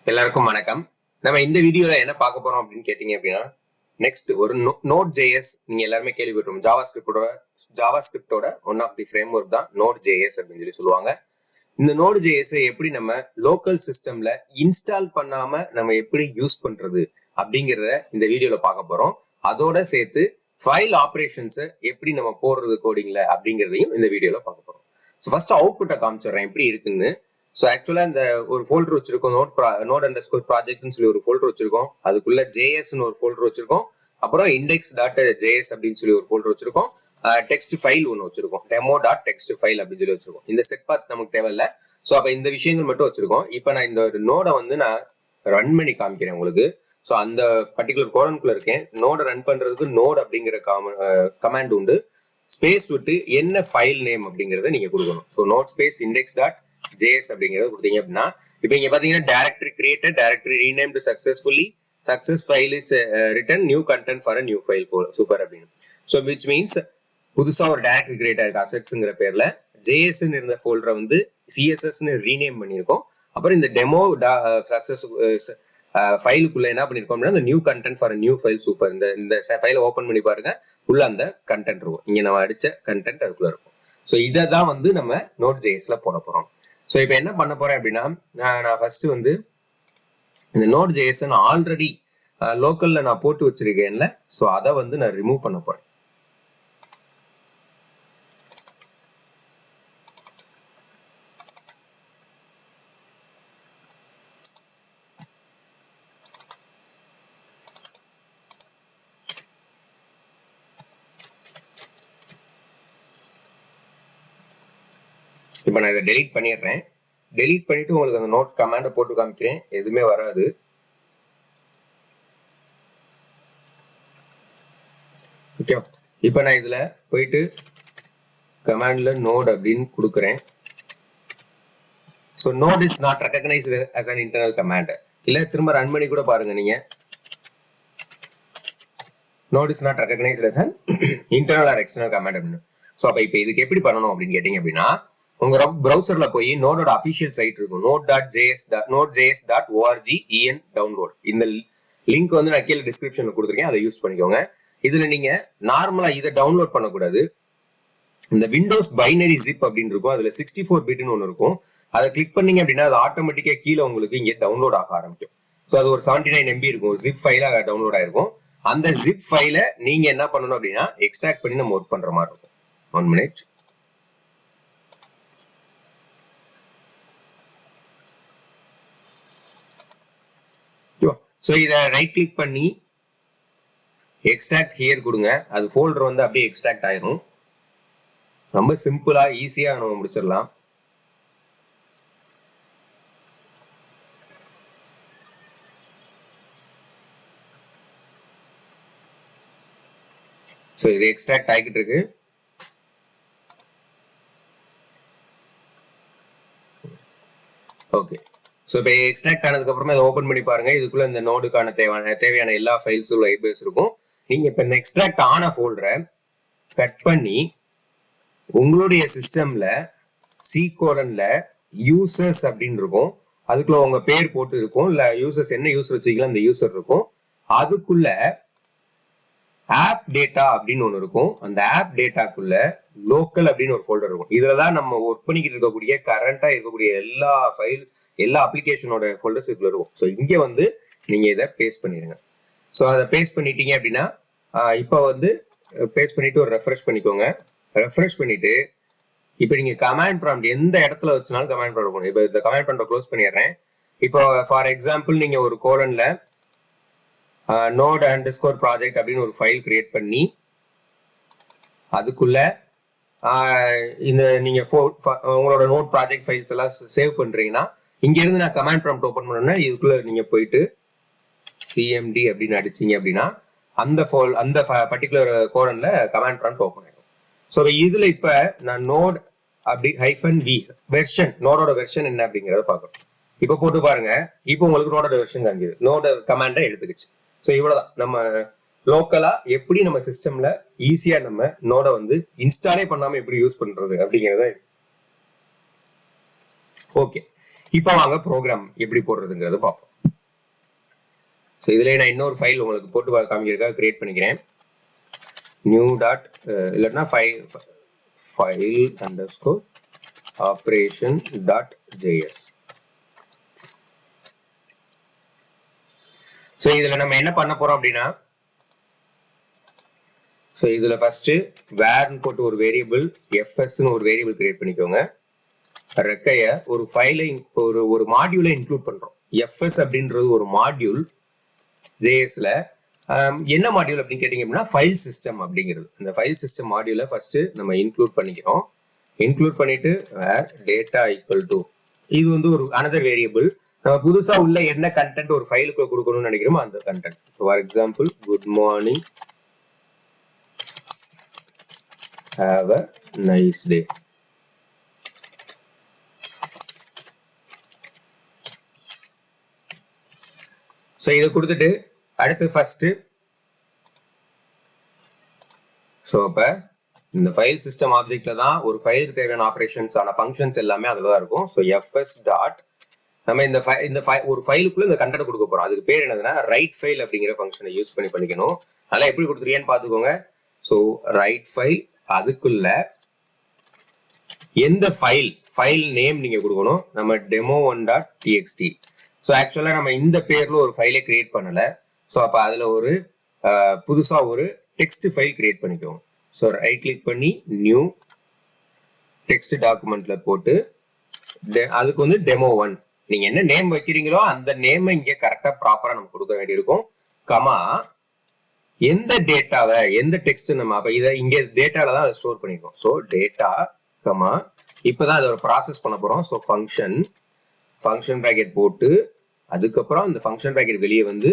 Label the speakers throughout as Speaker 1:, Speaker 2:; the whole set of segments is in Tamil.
Speaker 1: எல்லாருக்கும் வணக்கம். நம்ம இந்த வீடியோல என்ன பார்க்க போறோம் அப்படின்னு கேட்டீங்க அப்படின்னா, நெக்ஸ்ட் ஒரு nodejs நீங்க எல்லாருமே கேள்விப்பட்டிருக்கோம். ஜாவாஸ்கிரிப்டோட one of the framework தான் nodejs அப்படின்னு சொல்லுவாங்க. இந்த nodejs எப்படி நம்ம லோக்கல் சிஸ்டம்ல இன்ஸ்டால் பண்ணாம நம்ம எப்படி யூஸ் பண்றது அப்படிங்கறத இந்த வீடியோல பார்க்க போறோம். அதோட சேர்த்து ஃபைல் ஆபரேஷன்ஸ் எப்படி நம்ம போடுறது கோடிங்ல அப்படிங்கறதையும் இந்த வீடியோல பார்க்க போறோம். ஸோ ஃபர்ஸ்ட் அவுட்புட்டை காமிச்சிடுறேன் எப்படி இருக்குன்னு. ஸோ ஆக்சுவலா இந்த ஒரு ஃபோல்டர் வச்சிருக்கோம், node_project சொல்லி ஒரு ஃபோல்டர் வச்சிருக்கோம். அதுக்குள்ள ஜேஎஸ்ன்னு ஒரு ஃபோல்டர் வச்சிருக்கோம். அப்புறம் index.js அப்படின்னு சொல்லி ஒரு ஃபோல்டர் வச்சிருக்கோம். டெக்ஸ்ட் ஃபைல் ஒன்று வச்சிருக்கோம், demo.text ஃபைல் அப்படின்னு சொல்லி வச்சிருக்கோம். இந்த செட் பாத் நமக்கு தேவையில்லை. ஸோ அப்ப இந்த விஷயங்கள் மட்டும் வச்சிருக்கோம். இப்போ நான் இந்த நோடை வந்து நான் ரன் பண்ணி காமிக்கிறேன் உங்களுக்கு. ஸோ அந்த பர்டிகுலர் கோலம்குள்ள இருக்கேன். நோடை ரன் பண்றதுக்கு நோட் அப்படிங்கிற கமாண்ட் உண்டு. ஸ்பேஸ் விட்டு என்ன ஃபைல் நேம் அப்படிங்கறத நீங்க கொடுக்கணும். ஸோ நோட் ஸ்பேஸ் index.js அப்படிங்கறத கொடுத்தீங்க அப்படின்னா, இப்போ இங்க பாத்தீங்கன்னா directory created, directory renamed successfully, success file is written, new content for new file, super அப்படின்னு. ஸோ விச் மீன்ஸ் புதுசா ஒரு டைரக்டரி கிரியேட் ஆயிருக்கு அசெட்ஸ்ங்கிற பேர்ல. ஜேஎஸ்ன்னு இருந்த ஃபோல்டரை வந்து சிஎஸ்எஸ்ன்னு ரீநேம் பண்ணியிருக்கோம். அப்புறம் இந்த டெமோ சக்சஸ் ஃபைலுக்குள்ள என்ன பண்ணிருக்கோம் அப்படின்னா, இந்த new content for new file, super. இந்த ஃபைலை ஓபன் பண்ணி பாருங்க, உள்ள அந்த கண்டென்ட் இருக்கும். இங்க நம்ம அடிச்ச கண்டென்ட் அதுக்குள்ள இருக்கும். ஸோ இதை தான் வந்து நம்ம nodejsல போட போறோம். ஸோ இப்போ என்ன பண்ண போறேன் அப்படின்னா, நான் ஃபர்ஸ்ட் வந்து இந்த nodejs நான் ஆல்ரெடி லோக்கல்ல நான் போட்டு வச்சிருக்கேன்ல, ஸோ அதை வந்து நான் ரிமூவ் பண்ண போறேன். இப்போ நான் இதை டெலீட் பண்ணிடுறேன். டெலீட் பண்ணிட்டு உங்களுக்கு அந்த நோட் கமாண்டை போட்டு காமிக்கிறேன், எதுவுமே வராது. ஓகே, இப்போ நான் இதுல போயிட்டு கமாண்ட்ல நோட் அப்படின்னு கொடுக்குறேன். So note is not recognised as an internal command. இல்ல திரும்ப ரன் பண்ணி கூட பாருங்க நீங்க. Note is not recognised as an internal or external command அப்படின்னு. ஸோ அப்போ இப்போ இதுக்கு எப்படி பண்ணணும் அப்படின்னு கேட்டீங்க அப்படின்னா, உங்க ப்ரௌசர்ல போய் நோடோட அபிஷியல் சைட் இருக்கும், nodejs.org download. இந்த லிங்க் வந்து நான் கீழே டிஸ்கிரிப்ஷன்ல கொடுத்துருக்கேன், அதை யூஸ் பண்ணிக்கோங்க. இதுல நீங்க நார்மலா இதை டவுன்லோட் பண்ணக்கூடாது. இந்த விண்டோஸ் பைனரி ஜிப் அப்படின்னு இருக்கும், அதுல 64 பிட்னு ஒன்று இருக்கும். அதை கிளிக் பண்ணீங்க அப்படின்னா அது ஆட்டோமேட்டிக்கா கீழே உங்களுக்கு இங்க டவுன்லோட் ஆக ஆரம்பிக்கும். ஸோ அது ஒரு 79 MB இருக்கும், ஜிப் ஃபைலா டவுன்லோட் ஆயிருக்கும். அந்த ஜிப் ஃபைல நீங்க என்ன பண்ணணும் அப்படின்னா எக்ஸ்ட்ராக்ட் பண்ணி நம்ம ஒர்க் பண்ற மாதிரி இருக்கும். 1 minute. ஸோ இதை ரைட் கிளிக் பண்ணி எக்ஸ்ட்ராக்ட் ஹியர் கொடுங்க. அது ஃபோல்டர் வந்து அப்படியே எக்ஸ்ட்ராக்ட் ஆயிரும். ரொம்ப சிம்பிளா ஈஸியா நம்ம முடிச்சிடலாம். ஸோ இது எக்ஸ்ட்ராக்ட் ஆகிட்டு இருக்கு. ஓகே, ஸோ இப்போ எக்ஸ்ட்ராக்ட் ஆனதுக்கு அப்புறமா இதை ஓப்பன் பண்ணி பாருங்க. இதுக்குள்ள இந்த நோடுக்கான தேவையான எல்லா ஃபைல்ஸும் லைப்ரரிஸ் இருக்கும். நீங்க இப்போ இந்த எக்ஸ்ட்ராக்ட் ஆன ஃபோல்டரை கட் பண்ணி உங்களுடைய சிஸ்டம்ல C:\, யூசர்ஸ் அப்படின்னு இருக்கும், அதுக்குள்ள உங்க பேர் போட்டு இருக்கும், இல்ல யூசர்ஸ் என்ன யூசர் வச்சுக்கலாம் அந்த யூசர் இருக்கும். அதுக்குள்ள ஆப் டேட்டா அப்படின்னு ஒன்று இருக்கும். அந்த ஆப் டேட்டாக்குள்ள லோக்கல் அப்படின்னு ஒரு ஃபோல்டர் இருக்கும். இதுலதான் நம்ம ஒர்க் பண்ணிக்கிட்டு இருக்கக்கூடிய கரண்டா இருக்கக்கூடிய எல்லா அப்ளிகேஷனோட ஃபோல்டர்ஸ் இதுல இருக்கும். ஸோ இங்க வந்து நீங்க இதை பேஸ்ட் பண்ணிடுங்க. ஸோ அதை பேஸ்ட் பண்ணிட்டீங்க அப்படின்னா இப்போ வந்து பேஸ்ட் பண்ணிட்டு ஒரு ரெஃப்ரெஷ் பண்ணிக்கோங்க. ரெஃப்ரெஷ் பண்ணிட்டு இப்போ நீங்க கமாண்ட் ப்ராம்ப்ட் எந்த இடத்துல வச்சுனாலும் கமாண்ட் ப்ராம்ப்ட் இருக்கும். இப்போ இந்த கமாண்ட் ப்ராம்ப்ட் க்ளோஸ் பண்ணிடுறேன். இப்போ ஃபார் எக்ஸாம்பிள் நீங்க ஒரு கோலன்ல node_project அப்படின்னு ஒரு ஃபைல் கிரியேட் பண்ணி அதுக்குள்ள இந்த நீங்க உங்களோட நோட் ப்ராஜெக்ட் ஃபைல்ஸ் எல்லாம் சேவ் பண்றீங்கன்னா, இங்க இருந்து நான் கமாண்ட் ப்ராம்ப்ட் ஓபன் பண்ணேன்னா இதுக்குள்ள நீங்க போயிட்டு cmd அப்படின்னு அடிச்சீங்க அப்படின்னா அந்த பர்டிகுலர் கோலன்ல கமாண்ட் ப்ராம்ப்ட் ஓபன் ஆகும். ஸோ இதுல இப்ப நான் நோட் அப்படி -v வெர்ஷன், நோடோட வெர்ஷன் என்ன அப்படிங்கறத பாக்கணும். இப்ப போட்டு பாருங்க, இப்போ உங்களுக்கு நோடோட வெர்ஷன் காமிக்குது, நோட கமாண்டை எடுத்துக்கிச்சு. ஸோ இவ்வளவுதான் நம்ம லோக்கலா எப்படி நம்ம சிஸ்டம்ல ஈஸியா நம்ம நோட வந்து இன்ஸ்டாலே பண்ணாம எப்படி யூஸ் பண்றது அப்படிங்கறத. ஓகே, இப்போ வாங்க ப்ரோக்ராம் எப்படி போடுறதுங்கிறது பார்ப்போம். ஸோ இதுல நான் இன்னொரு ஃபைல் உங்களுக்கு போட்டு காமிக்கிறதுக்காக கிரியேட் பண்ணிக்கிறேன். நியூ டாட் இல்லைன்னா file underscore operation dot JS. So இதுல நம்ம என்ன பண்ண போறோம் அப்படின்னா, ஸோ இதுல ஃபர்ஸ்ட் வேர்னு போட்டு ஒரு வேரியபிள் எஃப்எஸ்ன்னு ஒரு வேரியபிள் கிரியேட் பண்ணிக்கோங்க. ரெக்கைய ஒரு ஃபைலை ஒரு மாடியூலை இன்க்ளூட் பண்றோம். எஃப்எஸ் அப்படின்றது ஒரு மாடியூல் ஜேஎஸ்ல. என்ன மாடியூல் அப்படின்னு கேட்டீங்க அப்படின்னா ஃபைல் சிஸ்டம் அப்படிங்கிறது. இந்த ஃபைல் சிஸ்டம் மாடியூலை ஃபர்ஸ்ட் நம்ம இன்க்ளூட் பண்ணிக்கிறோம். இன்க்ளூட் பண்ணிட்டு வேர் டேட்டா ஈக்குவல் டு, இது வந்து ஒரு அனதர் வேரியபிள். நம்ம புதுசா உள்ள என்ன கண்டென்ட் ஒரு ஃபைலுக்குள்ள கொடுக்கணும்னு நினைக்கிறோமோ அந்த content. For example good morning, have a nice day. So இதை கொடுத்துட்டு அடுத்து ஃபர்ஸ்ட், ஸோ அப்ப இந்த ஃபைல் சிஸ்டம் ஆப்ஜெக்ட்ல தான் ஒரு ஃபைலுக்கு தேவையான ஆபரேஷன்ஸ் ஆன ஃபங்க்ஷன்ஸ் எல்லாமே அதுல தான் இருக்கும். ஸோ எஃப்எஸ் டாட் நம்ம இந்த ஒரு ஃபைலுக்குள்ள இந்த கண்டென்ட் கொடுக்க போறோம். அதுக்கு பேர் என்னதுன்னா ரைட் ஃபைல் அப்படிங்கிற ஃபங்க்ஷனை யூஸ் பண்ணி பண்ணிக்கணும். அதெல்லாம் எப்படி கொடுத்துருக்கேன்னு பாத்துக்கோங்க. ஸோ ரைட் ஃபைல், அதுக்குள்ள எந்த ஃபைல் நேம் நீங்க கொடுக்கணும். நம்ம demo1.txt. ஸோ ஆக்சுவலா நம்ம இந்த பேர்ல ஒரு ஃபைலை கிரியேட் பண்ணல. ஸோ அப்ப அதுல ஒரு புதுசா ஒரு டெக்ஸ்ட் ஃபைல் கிரியேட் பண்ணிக்கோங்க. ஸோ ரைட் கிளிக் பண்ணி நியூ டெக்ஸ்ட் டாக்குமெண்ட்ல போட்டு அதுக்கு வந்து demo1 நீங்க என்ன நேம் வைக்கிறீங்களோ அந்த நேம் இங்க கரெக்டா ப்ராப்பரா நம்ம கொடுக்க வேண்டியிருக்கும். கமா எந்த டேட்டாவை எந்த டெக்ஸ்ட் நம்ம அப்ப இதை இங்க டேட்டால தான் ஸ்டோர் பண்ணிருக்கோம். ஸோ டேட்டா கமா இப்பதான் அதை ஒரு ப்ராசஸ் பண்ண போறோம். ஸோ ஃபங்க்ஷன் பிராக்கெட் போட்டு அதுக்கப்புறம் இந்த ஃபங்க்ஷன் பிராக்கெட் வெளியே வந்து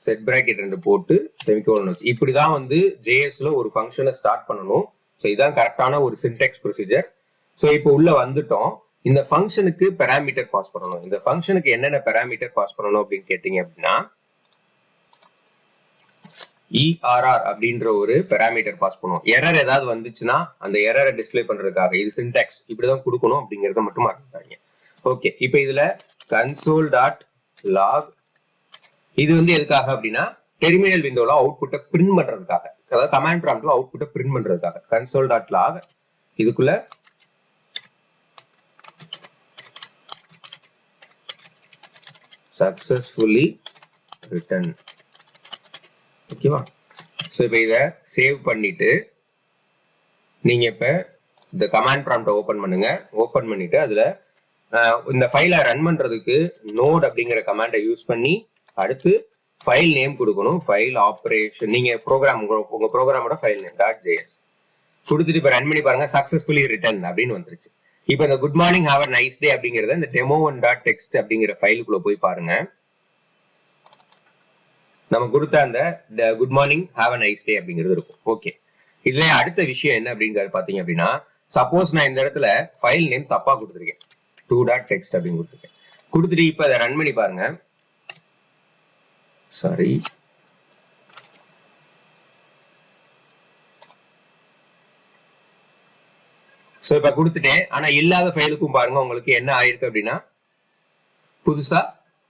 Speaker 1: செட் பிராக்கெட் 2 போட்டு செமிகோலன் வச்சு இப்படிதான் வந்து ஜேஎஸ்ல ஒரு ஃபங்க்ஷனை ஸ்டார்ட் பண்ணணும். ஸோ இதான் கரெக்டான ஒரு சின்டெக்ஸ் ப்ரொசீஜர். ஸோ இப்போ உள்ள வந்துட்டோம். இந்த ஃபங்க்ஷனுக்கு பேராமீட்டர் பாஸ் பண்ணணும். இந்த ஃபங்க்ஷனுக்கு என்னென்ன பேராமீட்டர் பாஸ் பண்ணணும் அப்படின்னு கேட்டீங்க அப்படின்னா ERR அப்படின்ற ஒரு பேராமீட்டர் பாஸ் பண்ணுவோம். எரர் ஏதாவது வந்துச்சுன்னா அந்த எரரை டிஸ்பிளே பண்றதுக்காக இது சின்டாக்ஸ் இப்படிதான் கொடுக்கணும் அப்படிங்கறத மட்டும் மறந்துட்டாங்க. ஓகே, இப்போ இதுல console.log இது வந்து எதுக்காக அப்படின்னா டெர்மினல் விண்டோல அவுட்புட்டை பிரிண்ட் பண்றதுக்காக, அதாவது கமாண்ட் ப்ராம்ப்ட்ல அவுட்புட்டை பிரிண்ட் பண்றதுக்காக console.log இதுக்குள்ள successfully written. ஓகேவா? சோ இப்போ இத சேவ் பண்ணிட்டு நீங்க இப்ப இந்த கமாண்ட் ப்ராம்ப்ட் ஓபன் பண்ணுங்க. ஓபன் பண்ணிட்டு அதுல இந்த ஃபைலை ரன் பண்றதுக்கு நோட் அப்படிங்கிற கமாண்டை யூஸ் பண்ணி அடுத்து ஃபைல் நேம் கொடுக்கணும். ஃபைல் ஆபரேஷன் நீங்க ப்ரோக்ராம் உங்க ப்ரோக்ராமோட ஃபைல் நேம் .js கொடுத்துட்டு இப்ப ரன் பண்ணி பாருங்க. சக்சஸ்ஃபுல்லி ரிட்டன் அப்படின்னு வந்துருச்சு. இப்போ இந்த good morning have a nice day அப்படிங்கறத இந்த demo1.txt அப்படிங்கிற ஃபைலுக்குள்ள போய் பாருங்க. நம்ம கொடுத்த அந்த good morning have a nice day அப்படிங்கிறது இருக்கும். ஓகே, இதுல அடுத்த விஷயம் என்ன அப்படின்னு பாத்தீங்க அப்படின்னா சப்போஸ் நான் இந்த இடத்துல ஃபைல் நேம் தப்பா கொடுத்துருக்கேன், 2.txt அப்படின்னு கொடுத்துருக்கேன். கொடுத்துட்டு இப்ப அதை ரன் பண்ணி பாருங்க. சாரி, சோ இப்ப கொடுத்துட்டேன். ஆனா இல்லாத ஃபைலுக்கும் பாருங்க உங்களுக்கு என்ன ஆயிருக்கு அப்படின்னா புதுசா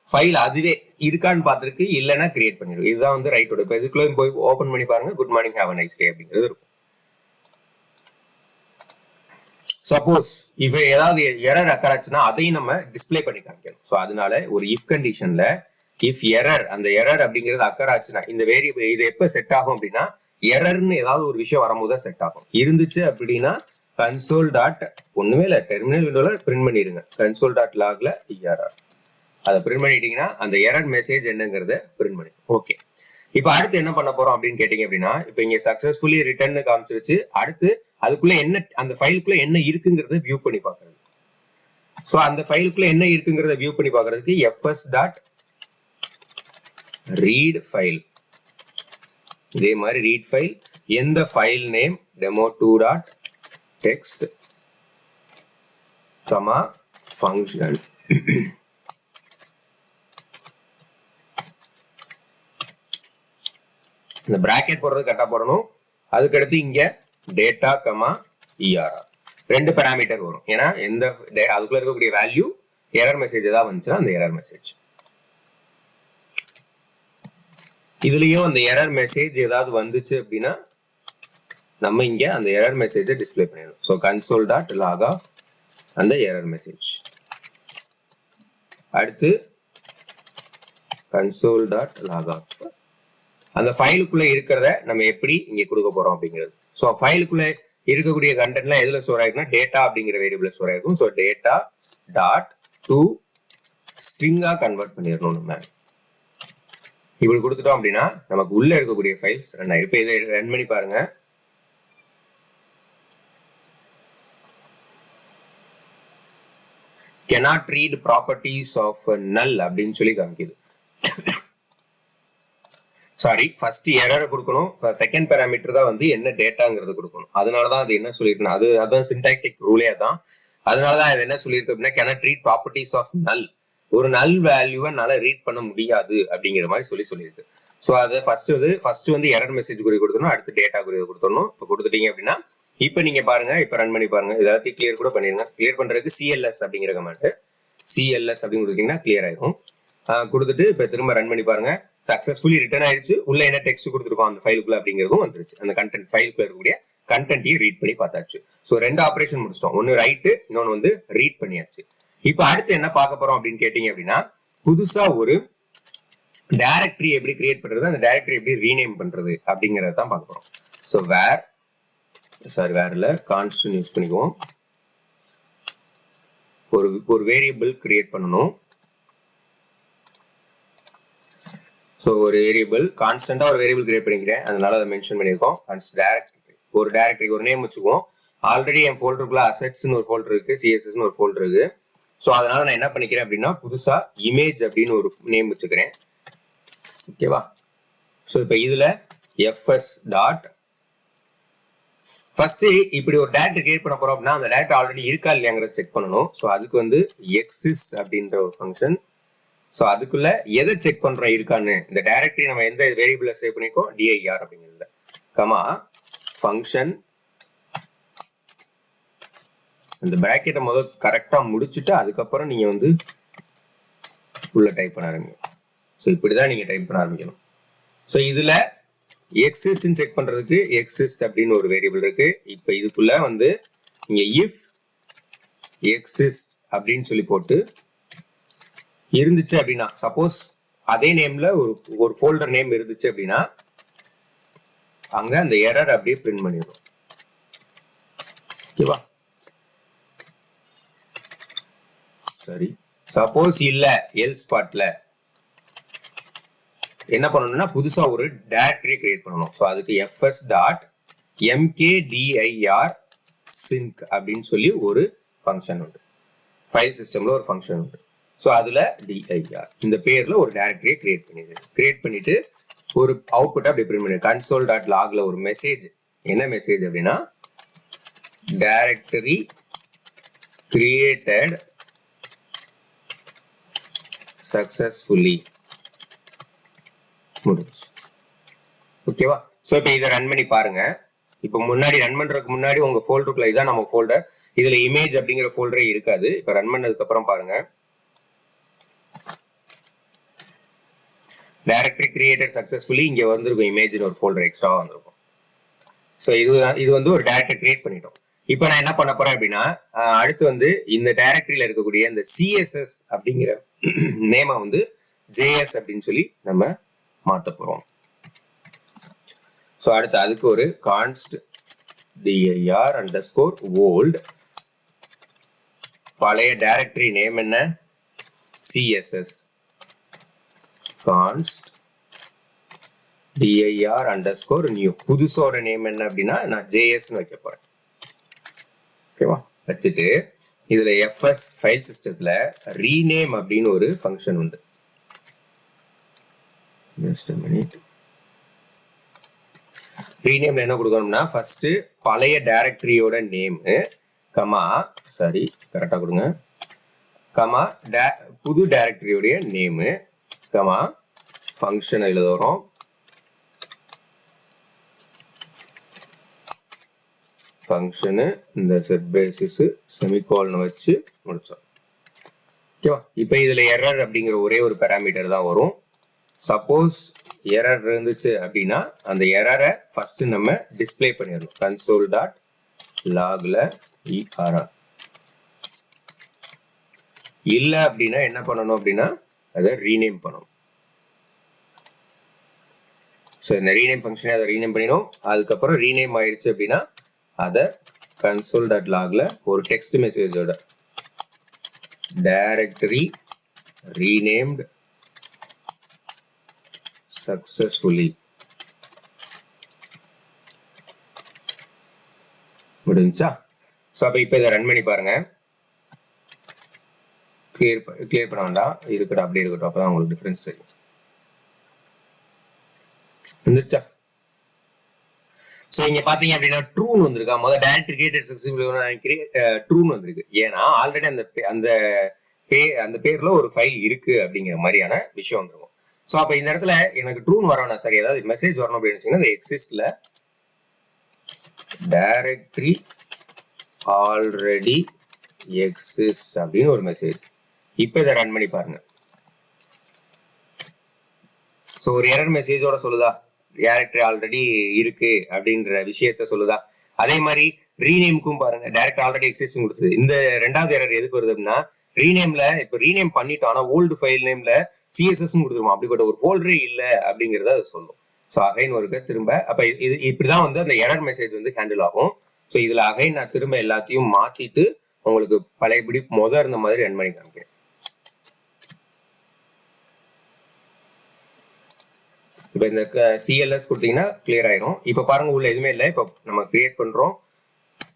Speaker 1: ஃபைல் அதுவே இருக்கான்னு பார்த்துருக்கு, இல்லைன்னா கிரியேட் பண்ணிடும். இதுதான் வந்து ரைட்டோட. இப்போ இதுக்குள்ள போய் ஓபன் பண்ணி பாருங்க. Good morning have a nice day அப்படிங்கிறது இருக்கும். சப்போஸ் இப்ப ஏதாவது எரர் அக்கர் ஆச்சுன்னா அதையும் நம்ம டிஸ்பிளே பண்ணி காமிக்கணும். ஸோ அதனால ஒரு இஃப் கண்டிஷன்ல இஃப் எரர், அந்த எரர் அப்படிங்கிறது அக்கர் ஆச்சுன்னா இந்த வேரியபிள் இது எப்ப செட் ஆகும் அப்படின்னா எரர்னு ஏதாவது ஒரு விஷயம் வரும்போது தான் செட் ஆகும். இருந்துச்சு அப்படின்னா console டாட் ஒண்ணுமே இல்லை, டெர்மினல் விண்டோல பிரிண்ட் பண்ணிருங்க. console.logல ERR அதை பிரிண்ட் பண்ணிட்டீங்கன்னா அந்த எரர் மெசேஜ் என்னங்கிறத பிரிண்ட் பண்ணி. ஓகே, இப்போ அடுத்து என்ன பண்ண போறோம் அப்படின்னு கேட்டீங்க அப்படின்னா இப்போ இங்க சக்சஸ்ஃபுல்லி ரிட்டர்ன் காமிச்சிருச்சு. அடுத்து அதுக்குள்ள என்ன, அந்த ஃபைலுக்குள்ள என்ன இருக்குங்கிறத வியூ பண்ணி பாக்குறது. சோ அந்த ஃபைலுக்குள்ள என்ன இருக்குங்கிறத வியூ பண்ணி பாக்குறதுக்கு fs.read ஃபைல், இதே மாதிரி ரீட் ஃபைல், எந்த file name demo2.txt comma function. இந்த பிராக்கெட் போடுறது கரெக்டா போடணும். அதுக்கடுத்து இங்க டேட்டா கமா ERR 2 பாராமீட்டர் வரும். ஏன்னா எந்த அதுக்குள்ள இருக்கக்கூடிய வேல்யூ எரர் மெசேஜ் ஏதாவது வந்துச்சுன்னா அந்த எரர் மெசேஜ். இதுலயும் அந்த எரர் மெசேஜ் ஏதாவது வந்துச்சு அப்படின்னா நம்ம இங்க அந்த எரர் மெசேஜை டிஸ்ப்ளே பண்ணிடணும். ஸோ console.log of அந்த எரர் மெசேஜ். அடுத்து console.log of அந்த ஃபைலுக்குள்ள இருக்கிறத நம்ம எப்படி இங்க கொடுக்க போறோம் அப்படிங்கிறது. ஸோ ஃபைலுக்குள்ள இருக்கக்கூடிய கண்டென்ட்லாம் எதுல ஸ்டோர் ஆயிருக்குன்னா டேட்டா அப்படிங்கிற வேரியபிள்ல ஸ்டோர் ஆயிருக்கும். ஸோ டேட்டா டாட் டு ஸ்ட்ரிங்கா கன்வெர்ட் பண்ணிடணும். நம்ம இப்படி கொடுத்துட்டோம் அப்படின்னா நமக்கு உள்ள இருக்கக்கூடிய ஃபைல்ஸ் ரன் ஆயிடும். இப்போ இதை ரன் பண்ணி பாருங்க. cannot read properties of null அப்படின்னு சொல்லி காமிக்குது. சாரி, ஃபர்ஸ்ட் எரர் கொடுக்கணும், செகண்ட் பாராமீட்டர் தான் வந்து என்ன டேட்டாங்கிறது கொடுக்கணும். அதனாலதான் அது என்ன சொல்லிருக்கணும், அதான் சின்டாக்டிக் ரூலே அதான். அதனாலதான் அது என்ன சொல்லியிருக்கு அப்படின்னா cannot read properties of null, ஒரு நல் வேல்யூவை என்னால ரீட் பண்ண முடியாது அப்படிங்கிற மாதிரி சொல்லியிருக்கு. ஸோ அதை ஃபர்ஸ்ட் வந்து எரர் மெசேஜ் குறி கொடுக்கணும், அடுத்து டேட்டா குறி கொடுத்துடணும். இப்போ கொடுத்துட்டீங்க அப்படின்னா இப்போ நீங்க பாருங்க, இப்போ ரன் பண்ணி பாருங்க. எல்லாத்தையும் கிளியர் கூட பண்ணிருங்க. கிளியர் பண்றதுக்கு CLS அப்படிங்கிற கமாண்ட், CLS அப்படின்னு கொடுத்தீங்கன்னா கிளியர் ஆயிடும். கொடுத்துட்டு இப்போ திரும்ப ரன் பண்ணி பாருங்க. சக்சஸ்ஃபுல்லி ரிட்டர்ன் ஆயிடுச்சு. உள்ள என்ன டெக்ஸ்ட் கொடுத்துருக்கோம் அந்த ஃபைலுக்குள்ள அப்படிங்கிறதும் வந்துருச்சு. அந்த கண்டென்ட் ஃபைலுக்குள்ள இருக்கக்கூடிய கண்டென்ட்டையும் ரீட் பண்ணி பார்த்தாச்சு. ஸோ 2 ஆபரேஷன் முடிச்சிட்டோம். ஒன்னு ரைட்டு, இன்னொன்னு வந்து ரீட் பண்ணியாச்சு. இப்போ அடுத்து என்ன பார்க்க போறோம் அப்படின்னு கேட்டீங்க அப்படின்னா புதுசா ஒரு டைரக்டரி எப்படி கிரியேட் பண்றது, அந்த டைரக்டரி எப்படி ரீநேம் பண்றது அப்படிங்கறத தான் பார்க்க போறோம். ஸோ வேர்ல கான்ஸ்டன்ட் யூஸ் பண்ணிக்குவோம். ஒரு வேரியபிள் கிரியேட் பண்ணணும். ஸோ ஒரு வேரியபிள் கான்ஸ்டன்டா ஒரு வேரியபிள் கிரியேட் பண்ணிக்கிறேன், அதனால அதை மென்ஷன் பண்ணியிருக்கோம். ஒரு டைரக்டரி ஒரு நேம் வச்சுக்குவோம். ஆல்ரெடி என் ஃபோல்டருக்குள்ள அசெட்ஸ்னு ஒரு ஃபோல்டர் இருக்கு, சிஎஸ்எஸ்னு ஒரு ஃபோல்டர் இருக்கு. ஸோ அதனால நான் என்ன பண்ணிக்கிறேன் அப்படின்னா புதுசா இமேஜ் அப்படின்னு ஒரு நேம் வச்சுக்கிறேன். ஓகேவா? ஸோ இப்போ இதுல எஃப்எஸ் டாட் ஃபர்ஸ்ட் இப்படி ஒரு டைரக்டரி கிரியேட் பண்ண போறோம் அப்படின்னா அந்த டைரக்டரி ஆல்ரெடி இருக்கா இல்லையாங்கிறத செக் பண்ணணும். ஸோ அதுக்கு வந்து எக்ஸிஸ் அப்படின்ற ஒரு ஃபங்க்ஷன். ஸோ அதுக்குள்ள எதை செக் பண்றோம் இருக்கான்னு, இந்த டைரக்டரி நம்ம எந்த வேரியபிள சேவ் பண்ணிருக்கோம் dir அப்படிங்கிறதுல கமா ஃபங்க்ஷன். இந்த பிராக்கெட்டை முதல் கரெக்டா முடிச்சுட்டு அதுக்கப்புறம் நீங்க வந்து உள்ள டைப் பண்ண ஆரம்பிங்க. ஸோ இப்படிதான் நீங்க டைப் பண்ண ஆரம்பிக்கணும். ஸோ இதுல எக்ஸிஸ்ட் செக் பண்றதுக்கு எக்ஸிஸ்ட் அப்படின்னு ஒரு வேரியபிள் இருக்கு. இப்ப இதுக்குள்ள வந்து நீங்க இஃப் எக்ஸிஸ்ட் அப்படின்னு சொல்லி போட்டு இருந்துச்சு அப்படின்னா, சப்போஸ் அதே நேம்ல ஒரு ஃபோல்டர் நேம் இருந்துச்சு அப்படின்னா அங்க அந்த எரர் அப்படியே பிரிண்ட் பண்ணிடுவோம். ஓகேவா? சரி, சப்போஸ் இல்ல எல்ஸ் பார்ட்ல என்ன பண்ணணும்னா புதுசா ஒரு டைரக்டரி கிரியேட் பண்ணணும். ஸோ அதுக்கு fs டாட் mkdir sync அப்படின்னு சொல்லி ஒரு ஃபங்க்ஷன் உண்டு, ஃபைல் சிஸ்டம்ல ஒரு ஃபங்க்ஷன் உண்டு. ஸோ அதுல dir இந்த பேர்ல ஒரு டைரக்டரியை கிரியேட் பண்ணிட்டு ஒரு அவுட்புட் அப்படி பிரிண்ட் பண்ணி console.logல ஒரு மெசேஜ். என்ன மெசேஜ் அப்படின்னா டைரக்டரி கிரியேட்டட் சக்சஸ்ஃபுல்லி. ஓகேவா? சோ இப்போ இதை ரன் பண்ணி பாருங்க. இப்போ முன்னாடி ரன் பண்றதுக்கு முன்னாடி உங்க ஃபோல்டருக்குள்ள இதான் நம்ம ஃபோல்டர், இதுல இமேஜ் அப்படிங்கிற ஃபோல்டரே இருக்காது. இப்போ ரன் பண்ணதுக்கு அப்புறம் பாருங்க, டைரக்டரி கிரியேட்டட் சக்சஸ்ஃபுல்லி இங்க வந்திருக்கும், இமேஜ்னு ஒரு ஃபோல்டர் எக்ஸ்ட்ராவா வந்திருக்கும். ஸோ இது வந்து ஒரு டைரக்டரி கிரியேட் பண்ணிட்டோம். இப்போ நான் என்ன பண்ண போறேன் அப்படின்னா அடுத்து வந்து இந்த டைரக்டரியில இருக்கக்கூடிய இந்த சிஎஸ்எஸ் அப்படிங்கிற நேமை வந்து ஜேஎஸ் அப்படின்னு சொல்லி நம்ம மாத்த போறோம். சோ அடுத்து அதுக்கு ஒரு கான்ஸ்ட் dir underscore old, பழைய டைரக்டரி நேம் என்ன css, கான்ஸ்ட் dir underscore new, புதுசோட name என்ன அப்படின்னா நான் js னு வைக்க போறேன். ஓகேவா? வச்சுட்டு இதுல fs ஃபைல் சிஸ்டத்துல rename அப்படின்னு ஒரு ஃபங்க்ஷன் உண்டு. Just a minute. rename என்ன கொடுக்கணும்னா ஃபர்ஸ்ட் பழைய டைரக்டரியோட நேம் கமா, சாரி கரெக்டா கொடுங்க, கமா புது டைரக்டரியோட நேம் கமா ஃபங்க்ஷன் எழுதுறோம். ஃபங்க்ஷன் இந்த செட் பேசிஸ் செமிகோலன் வச்சு முடிச்சோம். ஓகேவா? இப்போ இதுல எரர் அப்படிங்கிற ஒரே ஒரு பாராமீட்டர் தான் வரும். சப்போஸ் எரர் இருந்துச்சு அப்படின்னா அந்த எரரை ஃபர்ஸ்ட் நம்ம டிஸ்ப்ளே பண்ணிடணும். console.logல error இல்ல அப்படின்னா என்ன பண்ணணும் அப்படின்னா அதை ரீநேம் பண்ணணும். ஸோ இந்த ரீநேம் ஃபங்க்ஷனை அதை ரீநேம் பண்ணிடும். அதுக்கப்புறம் ரீநேம் ஆயிடுச்சு அப்படின்னா அதை console.logல ஒரு டெக்ஸ்ட் மெசேஜோட directory renamed successfully முடிஞ்சா. ஸோ அப்போ இப்போ இதை ரன் பண்ணி பாருங்க. கிளியர் பண்ண வேண்டாம், இருக்கட்டும் அப்படியே இருக்கட்டும், அப்பதான் உங்களுக்கு டிஃபரன்ஸ் தெரியும். வந்துருச்சா? சோ இங்க பாத்தீங்க அப்படின்னா ட்ரூன்னு வந்திருக்கா. முதல்ல டைரக்டரி கிரியேட்டட் சக்சஸ்ஃபுல்லி ட்ரூன்னு வந்திருக்கு. ஏன்னா ஆல்ரெடி அந்த பேர்ல ஒரு ஃபைல் இருக்கு அப்படிங்கிற மாதிரியான விஷயம் வந்துருக்கும். சோ அப்ப இந்த இடத்துல எனக்கு ட்ரூன்னு வரணும், சரி ஏதாவது மெசேஜ் வரணும் அப்படின்னு இந்த எக்ஸிஸ்ட்ல டைரக்டரி ஆல்ரெடி எக்ஸிஸ்ட் அப்படின்னு ஒரு மெசேஜ். இப்ப இதை ரன் பண்ணி பாருங்க. சோ ஒரு எரர் மெசேஜோட சொல்லுதா டைரக்டரி ஆல்ரெடி இருக்கு அப்படின்ற விஷயத்த சொல்லுதா. அதே மாதிரி ரீநேம்க்கும் பாருங்க, டைரக்டரி ஆல்ரெடி எக்ஸிஸ்ட் கொடுத்தது. இந்த ரெண்டாவது எரர் எதுக்கு வருது அப்படின்னா ரீநேம்ல இப்ப ரீநேம் பண்ணிட்டோம், ஆனா ஓல்டு ஃபைல் நேம்ல சிஎஸ்எஸ் கொடுத்துருவோம், அப்படிப்பட்ட ஒரு ஃபோல்டரே இல்ல அப்படிங்கறத அது சொல்லும். ஸோ அகைன் ஒருக்க திரும்ப அப்ப இது இப்படிதான் வந்து அந்த எரர் மெசேஜ் வந்து ஹேண்டில் ஆகும். ஸோ இதுல அகைன் நான் திரும்ப எல்லாத்தையும் மாத்திட்டு உங்களுக்கு பழையபடி இருந்த மாதிரி ரன் பண்ணி காமிக்கிறேன். இப்ப இந்த சிஎல்எஸ் கொடுத்தீங்கன்னா கிளியர் ஆயிரும். இப்ப பாருங்க உள்ள எதுவுமே இல்லை. இப்ப நம்ம கிரியேட் பண்றோம்,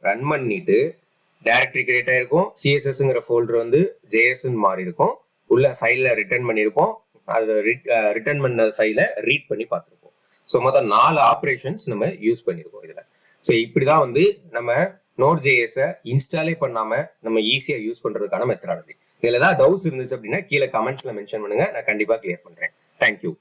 Speaker 1: ரன் பண்ணிட்டு டைரக்டரி கிரியேட் ஆயிருக்கும், சிஎஸ்எஸ்ங்கிற ஃபோல்டர் வந்து ஜேஎஸ் மாறி இருக்கும், உள்ள ஃபைல்ல ரிட்டர்ன் பண்ணிருப்போம், அது ரிட்டர்ன் பண்ண ஃபைலை ரீட் பண்ணி பார்த்துருப்போம். ஸோ மொத்தம் 4 ஆப்ரேஷன்ஸ் நம்ம யூஸ் பண்ணிருக்கோம் இதுல. ஸோ இப்படிதான் வந்து நம்ம nodejs இன்ஸ்டாலே பண்ணாம நம்ம ஈஸியா யூஸ் பண்றதுக்கான மெத்தடாலஜி. இதுல ஏதாவது டவுட்ஸ் இருந்துச்சு அப்படின்னா கீழே கமெண்ட்ஸ்ல மென்ஷன் பண்ணுங்க, நான் கண்டிப்பா கிளியர் பண்றேன். தேங்க்யூ.